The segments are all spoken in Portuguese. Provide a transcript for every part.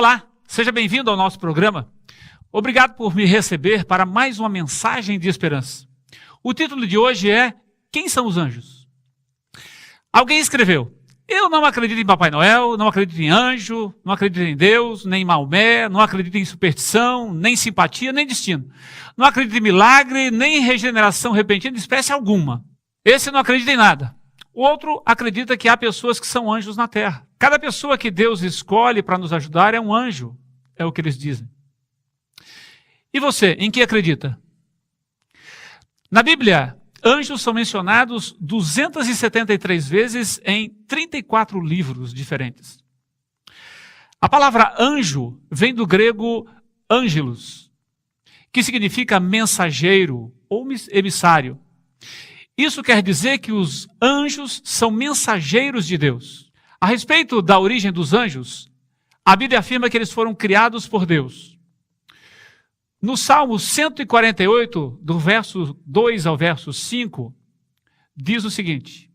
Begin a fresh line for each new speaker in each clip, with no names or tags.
Olá, seja bem-vindo ao nosso programa. Obrigado por me receber para mais uma mensagem de esperança. O título de hoje é Quem são os anjos? Alguém escreveu: eu não acredito em Papai Noel, não acredito em anjo, não acredito em Deus, nem em Maomé, não acredito em superstição, nem simpatia, nem destino. Não acredito em milagre, nem em regeneração repentina de espécie alguma. Esse não acredita em nada. O outro acredita que há pessoas que são anjos na terra. Cada pessoa que Deus escolhe para nos ajudar é um anjo, é o que eles dizem. E você, em que acredita? Na Bíblia, anjos são mencionados 273 vezes em 34 livros diferentes. A palavra anjo vem do grego angelos, que significa mensageiro ou emissário. Isso quer dizer que os anjos são mensageiros de Deus. A respeito da origem dos anjos, a Bíblia afirma que eles foram criados por Deus. No Salmo 148, do verso 2 ao verso 5, diz o seguinte: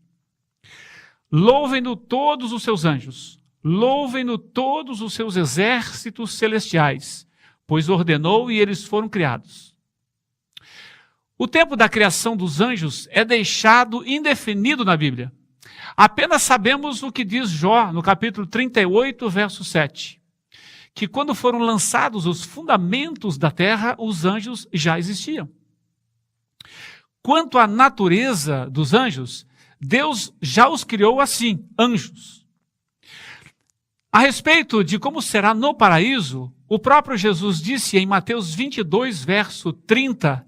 louvem-no todos os seus anjos, louvem-no todos os seus exércitos celestiais, pois ordenou e eles foram criados. O tempo da criação dos anjos é deixado indefinido na Bíblia. Apenas sabemos o que diz Jó, no capítulo 38, verso 7. Que quando foram lançados os fundamentos da terra, os anjos já existiam. Quanto à natureza dos anjos, Deus já os criou assim, anjos. A respeito de como será no paraíso, o próprio Jesus disse em Mateus 22, verso 30,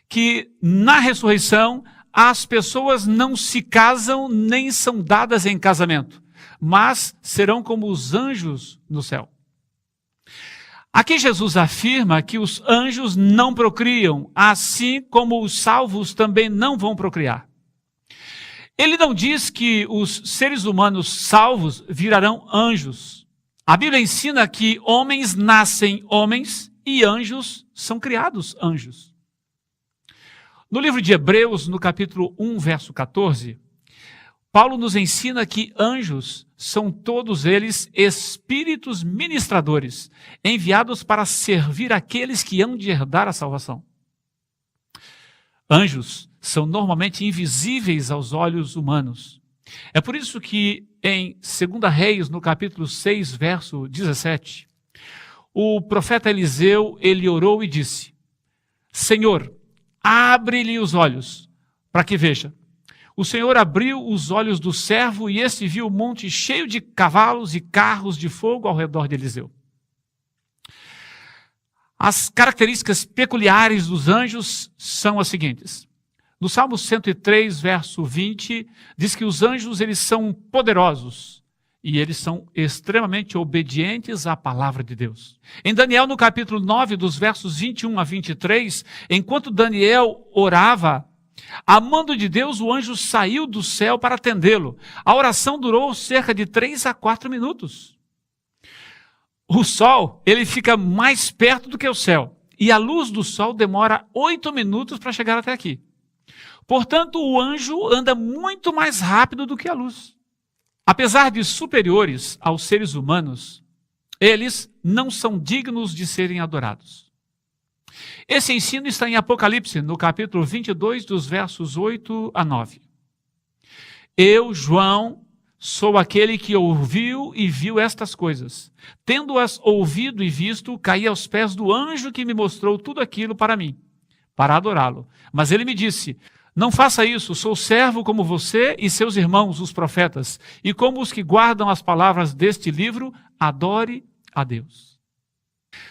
que na ressurreição as pessoas não se casam nem são dadas em casamento, mas serão como os anjos no céu. Aqui Jesus afirma que os anjos não procriam, assim como os salvos também não vão procriar. Ele não diz que os seres humanos salvos virarão anjos. A Bíblia ensina que homens nascem homens e anjos são criados anjos. No livro de Hebreus, no capítulo 1, verso 14, Paulo nos ensina que anjos são todos eles espíritos ministradores, enviados para servir aqueles que hão de herdar a salvação. Anjos são normalmente invisíveis aos olhos humanos. É por isso que em 2 Reis, no capítulo 6, verso 17, o profeta Eliseu, ele orou e disse: Senhor, abre-lhe os olhos, para que veja. O Senhor abriu os olhos do servo e este viu o monte cheio de cavalos e carros de fogo ao redor de Eliseu. As características peculiares dos anjos são as seguintes. No Salmo 103, verso 20, diz que os anjos eles são poderosos e eles são extremamente obedientes à palavra de Deus. Em Daniel, no capítulo 9, dos versos 21 a 23, enquanto Daniel orava, a mando de Deus, o anjo saiu do céu para atendê-lo. A oração durou cerca de 3 a 4 minutos. O sol, ele fica mais perto do que o céu. E a luz do sol demora 8 minutos para chegar até aqui. Portanto, o anjo anda muito mais rápido do que a luz. Apesar de superiores aos seres humanos, eles não são dignos de serem adorados. Esse ensino está em Apocalipse, no capítulo 22, dos versos 8 a 9. Eu, João, sou aquele que ouviu e viu estas coisas. Tendo-as ouvido e visto, caí aos pés do anjo que me mostrou tudo aquilo para mim, para adorá-lo. Mas ele me disse: não faça isso, sou servo como você e seus irmãos, os profetas, e como os que guardam as palavras deste livro, adore a Deus.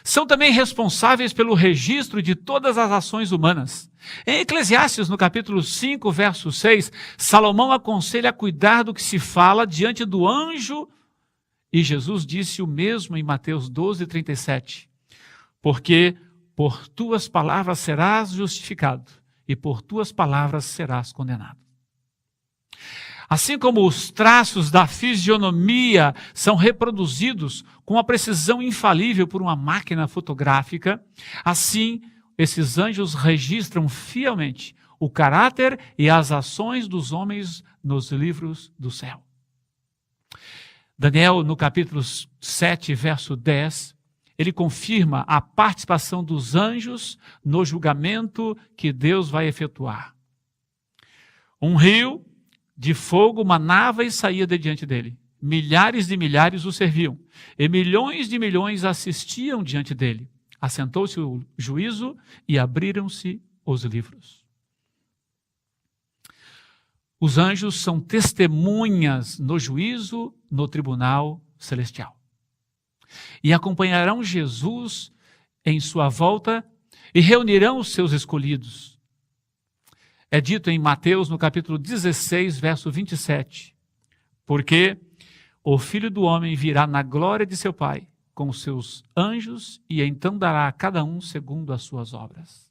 São também responsáveis pelo registro de todas as ações humanas. Em Eclesiastes, no capítulo 5, verso 6, Salomão aconselha a cuidar do que se fala diante do anjo, e Jesus disse o mesmo em Mateus 12, 37. Porque por tuas palavras serás justificado, e por tuas palavras serás condenado. Assim como os traços da fisionomia são reproduzidos com a precisão infalível por uma máquina fotográfica, assim esses anjos registram fielmente o caráter e as ações dos homens nos livros do céu. Daniel, no capítulo 7, verso 10, ele confirma a participação dos anjos no julgamento que Deus vai efetuar. Um rio de fogo manava e saía de diante dele. Milhares de milhares o serviam, e milhões de milhões assistiam diante dele. Assentou-se o juízo e abriram-se os livros. Os anjos são testemunhas no juízo, no tribunal celestial. E acompanharão Jesus em sua volta e reunirão os seus escolhidos. É dito em Mateus, no capítulo 16, verso 27, porque o Filho do Homem virá na glória de seu Pai, com os seus anjos, e então dará a cada um segundo as suas obras.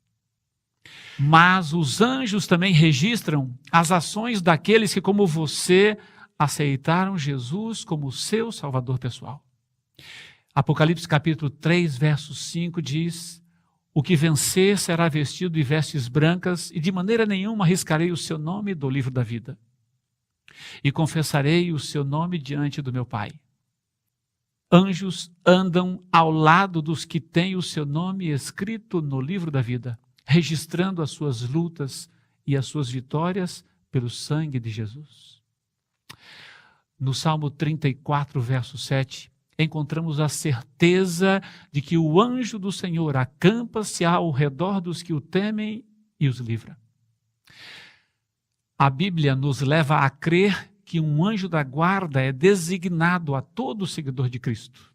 Mas os anjos também registram as ações daqueles que, como você, aceitaram Jesus como seu Salvador pessoal. Apocalipse capítulo 3, verso 5 diz: o que vencer será vestido de vestes brancas, e de maneira nenhuma arriscarei o seu nome do livro da vida. E confessarei o seu nome diante do meu Pai. Anjos andam ao lado dos que têm o seu nome escrito no livro da vida, registrando as suas lutas e as suas vitórias pelo sangue de Jesus. No Salmo 34, verso 7, encontramos a certeza de que o anjo do Senhor acampa-se ao redor dos que o temem e os livra. A Bíblia nos leva a crer que um anjo da guarda é designado a todo seguidor de Cristo.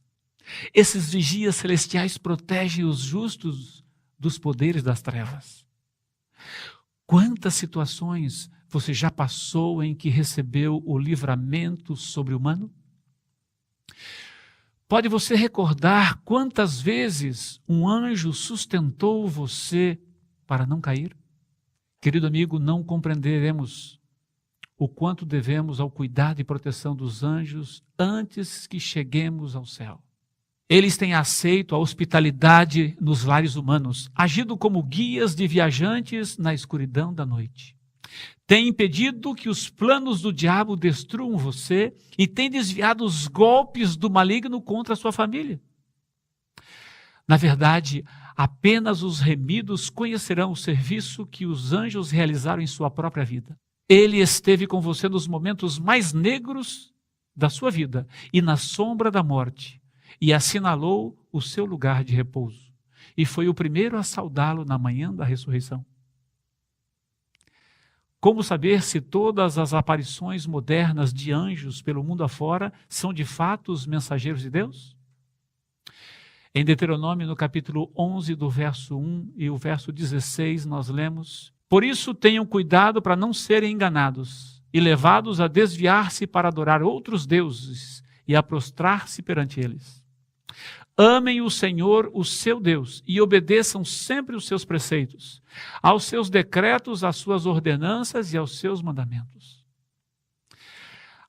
Esses vigias celestiais protegem os justos dos poderes das trevas. Quantas situações você já passou em que recebeu o livramento sobre-humano? Pode você recordar quantas vezes um anjo sustentou você para não cair? Querido amigo, não compreenderemos o quanto devemos ao cuidado e proteção dos anjos antes que cheguemos ao céu. Eles têm aceito a hospitalidade nos lares humanos, agindo como guias de viajantes na escuridão da noite. Tem impedido que os planos do diabo destruam você e tem desviado os golpes do maligno contra a sua família. Na verdade, apenas os remidos conhecerão o serviço que os anjos realizaram em sua própria vida. Ele esteve com você nos momentos mais negros da sua vida e na sombra da morte, e assinalou o seu lugar de repouso, e foi o primeiro a saudá-lo na manhã da ressurreição. Como saber se todas as aparições modernas de anjos pelo mundo afora são de fato os mensageiros de Deus? Em Deuteronômio, no capítulo 11, do verso 1 e o verso 16, nós lemos: por isso tenham cuidado para não serem enganados e levados a desviar-se para adorar outros deuses e a prostrar-se perante eles. Amem o Senhor, o seu Deus, e obedeçam sempre os seus preceitos, aos seus decretos, às suas ordenanças e aos seus mandamentos.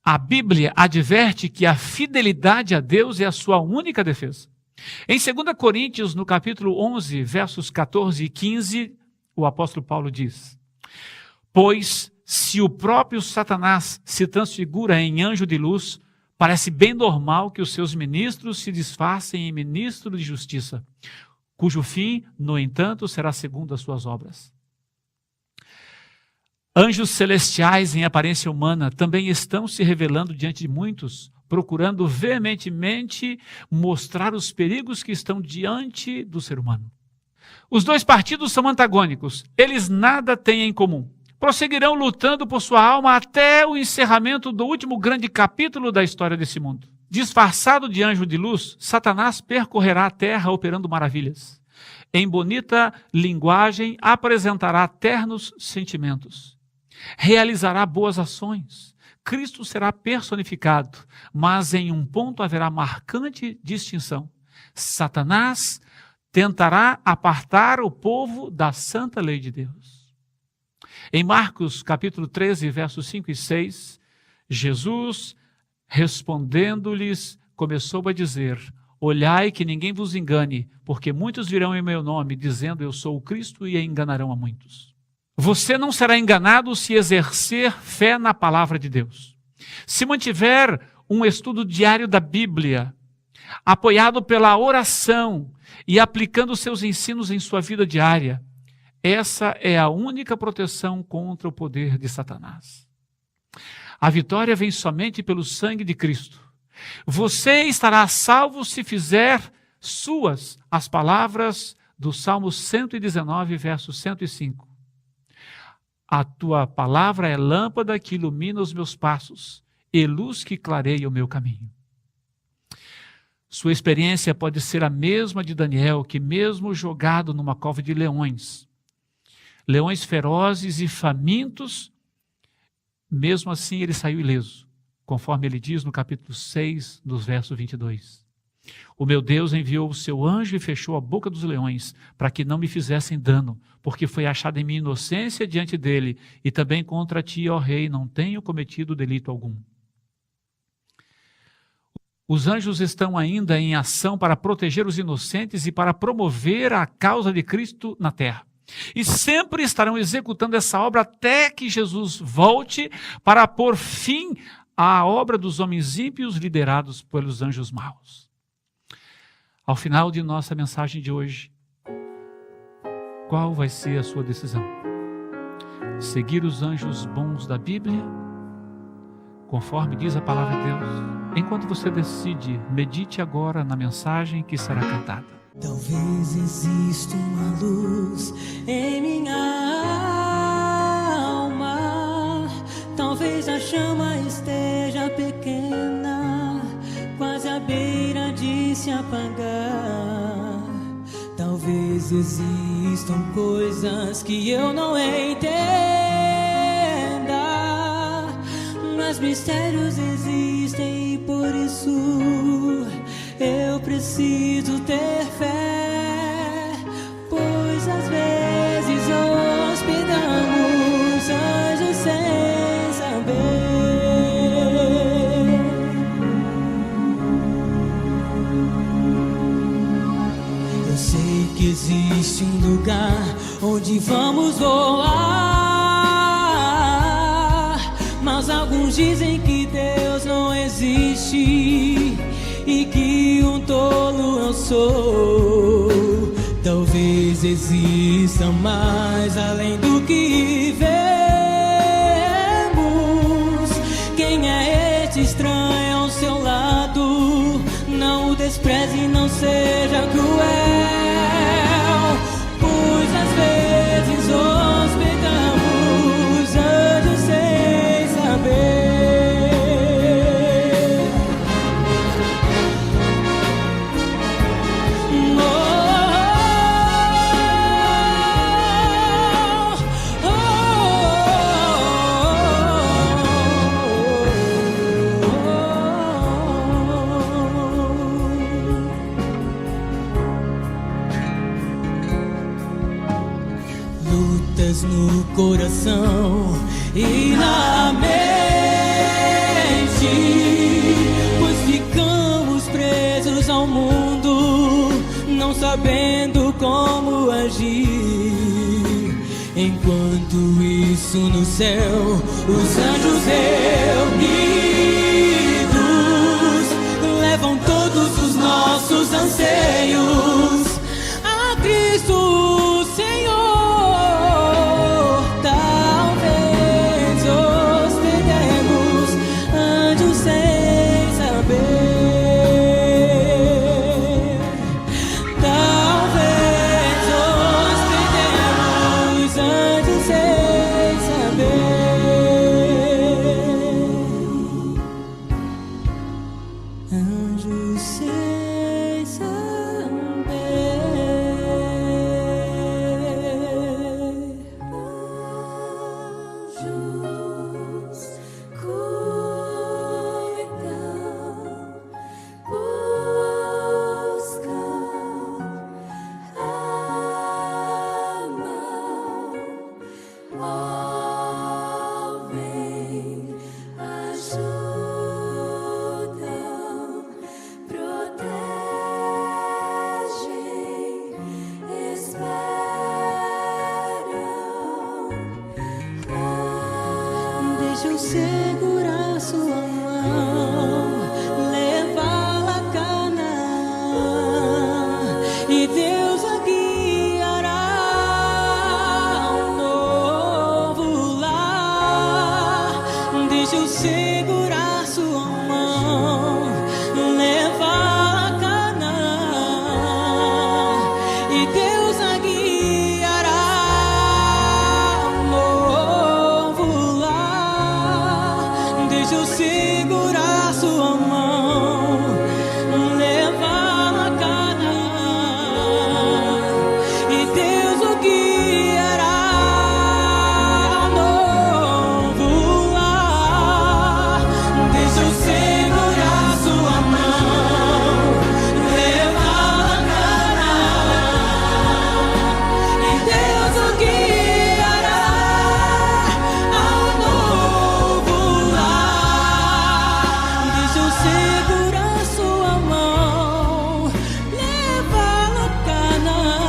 A Bíblia adverte que a fidelidade a Deus é a sua única defesa. Em 2 Coríntios, no capítulo 11, versos 14 e 15, o apóstolo Paulo diz: pois se o próprio Satanás se transfigura em anjo de luz, parece bem normal que os seus ministros se disfarcem em ministro de justiça, cujo fim, no entanto, será segundo as suas obras. Anjos celestiais em aparência humana também estão se revelando diante de muitos, procurando veementemente mostrar os perigos que estão diante do ser humano. Os dois partidos são antagônicos, eles nada têm em comum. Prosseguirão lutando por sua alma até o encerramento do último grande capítulo da história desse mundo. Disfarçado de anjo de luz, Satanás percorrerá a terra operando maravilhas. Em bonita linguagem, apresentará ternos sentimentos. Realizará boas ações. Cristo será personificado, mas em um ponto haverá marcante distinção. Satanás tentará apartar o povo da santa lei de Deus. Em Marcos capítulo 13, versos 5 e 6, Jesus, respondendo-lhes, começou a dizer: olhai que ninguém vos engane, porque muitos virão em meu nome, dizendo eu sou o Cristo, e enganarão a muitos. Você não será enganado se exercer fé na palavra de Deus. Se mantiver um estudo diário da Bíblia, apoiado pela oração e aplicando seus ensinos em sua vida diária, essa é a única proteção contra o poder de Satanás. A vitória vem somente pelo sangue de Cristo. Você estará salvo se fizer suas as palavras do Salmo 119, verso 105. A tua palavra é lâmpada que ilumina os meus passos e luz que clareia o meu caminho. Sua experiência pode ser a mesma de Daniel, que mesmo jogado numa cova de leões ferozes e famintos, mesmo assim ele saiu ileso, conforme ele diz no capítulo 6, dos versos 22. O meu Deus enviou o seu anjo e fechou a boca dos leões, para que não me fizessem dano, porque foi achada em minha inocência diante dele, e também contra ti, ó rei, não tenho cometido delito algum. Os anjos estão ainda em ação para proteger os inocentes e para promover a causa de Cristo na terra. E sempre estarão executando essa obra até que Jesus volte para pôr fim à obra dos homens ímpios liderados pelos anjos maus. Ao final de nossa mensagem de hoje, qual vai ser a sua decisão? Seguir os anjos bons da Bíblia, conforme diz a palavra de Deus? Enquanto você decide, medite agora na mensagem que será cantada.
Talvez exista uma luz em minha alma, talvez a chama esteja pequena, quase à beira de se apagar. Talvez existam coisas que eu não entenda, mas mistérios existem e por isso eu preciso ter fé, pois às vezes hospedamos anjos sem saber. Eu sei que existe um lugar onde vamos voar, mas alguns dizem que Deus não existe e que um tolo eu sou. Talvez exista mais além do que vemos. Quem é este estranho ao seu lado? Não o despreze, não seja cruel, pois às vezes hospedamos anjos sem saber. No coração e na mente, pois ficamos presos ao mundo, não sabendo como agir. Enquanto isso no céu, os anjos reunidos levam todos os nossos anseios a Cristo Senhor. Deixa eu segurar sua mão. levá-la a Canaã, e Deus a guiará a um novo lar. Deixa eu segurar sua mão, levá-la a Canaã, e Deus a guiará a um novo lar. Deixa eu segurar sua mão, levá-la a Canaã, e Deus o guiará a um novo lar. Deixa eu segurar sua mão, levá-la a Canaã, e Deus o guiará a um novo lar. Deixa eu segurar sua mão, levá-la a Canaã,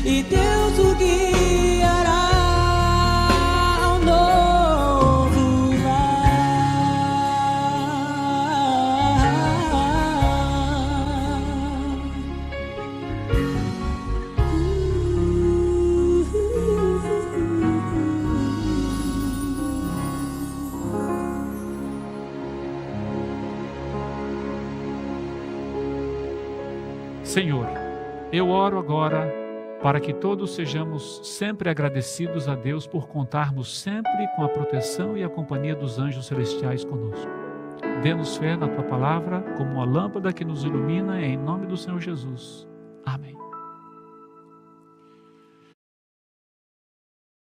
e Deus o guiará a um novo
Senhor, eu oro agora para que todos sejamos sempre agradecidos a Deus por contarmos sempre com a proteção e a companhia dos anjos celestiais conosco. Dê-nos fé na Tua palavra como uma lâmpada que nos ilumina, em nome do Senhor Jesus. Amém.